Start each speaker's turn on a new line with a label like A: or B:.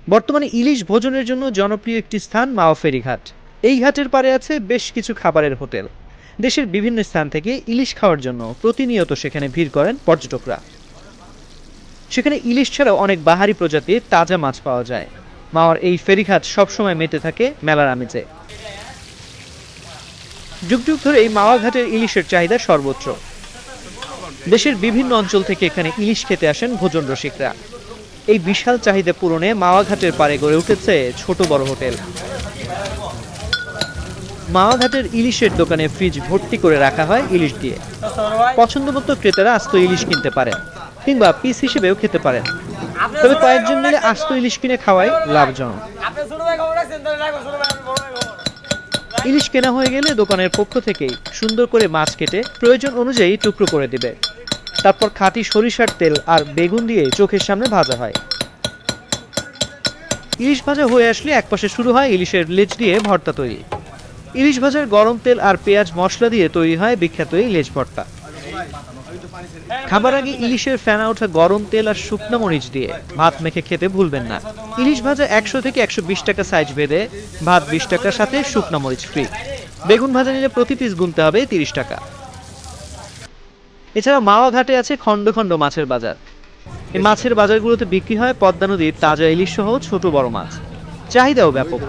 A: বর্তমানে ইলিশ ভোজনের জন্য জনপ্রিয় একটি স্থান মাওয়া ফেরীঘাট। এই ঘাটের পাড়ে আছে বেশ কিছু খাবারের হোটেল। দেশের বিভিন্ন স্থান থেকে ইলিশ খাওয়ার জন্য প্রতিনিয়ত সেখানে ভিড় করেন পর্যটকরা। সেখানে ইলিশ ছাড়াও অনেক বাহারি প্রজাতির তাজা মাছ পাওয়া যায়। মাওয়ার এই ফেরীঘাট সবসময় মেতে থাকে মেলার আমেজে। যুগ যুগ ধরে এই মাওয়া ঘাটের ইলিশের চাহিদা সর্বোচ্চ। দেশের বিভিন্ন অঞ্চল থেকে এখানে ইলিশ খেতে আসেন ভোজন রসিকরা। এই বিশাল চাহিদা পূরণে মাওয়া ঘাটের পাড়ে গড়ে উঠেছে ছোট বড় হোটেল। মাওয়া ঘাটের ইলিশের দোকানে ফ্রিজ ভর্তি করে রাখা হয় ইলিশ দিয়ে। পছন্দমতো ক্রেতারা আস্ত ইলিশ কিনতে পারেন, কিংবা পিস হিসেবেও খেতে পারেন। তবে কয়েকজন মিলে আস্ত ইলিশ কিনে খাওয়াই লাভজনক। ইলিশ কেনা হয়ে গেলে দোকানের পক্ষ থেকেই সুন্দর করে মাছ কেটে প্রয়োজন অনুযায়ী টুকরো করে দিবে। তারপর খাঁটি সরিষার তেল আর বেগুন দিয়ে চোখের সামনে ভাজা হয়। ইলিশ ভাজা হয়ে আসলে একপাশে শুরু হয় ইলিশের লেজ দিয়ে ভর্তা তৈরি। ইলিশ ভাজার গরম তেল আর পেঁয়াজ মশলা দিয়ে তৈরি হয় বিখ্যাত এই লেজ ভর্তা। খাবার আগে ইলিশের ফেনা ওঠা গরম তেল আর শুকনো মরিচ দিয়ে ভাত মেখে খেতে ভুলবেন না। ইলিশ ভাজা 100 থেকে 120 টাকা সাইজ ভেদে, ভাত 20 টাকার সাথে শুকনো মরিচ ফ্রি। বেগুন ভাজা নিলে প্রতি পিস গুনতে হবে 30 টাকা। এছাড়া মাওয়া ঘাটে আছে খন্ড খন্ড মাছের বাজার। এই মাছের বাজারগুলোতে বিক্রি হয় পদ্মা নদীর তাজা ইলিশ সহ ছোট বড় মাছ। চাহিদাও ব্যাপক।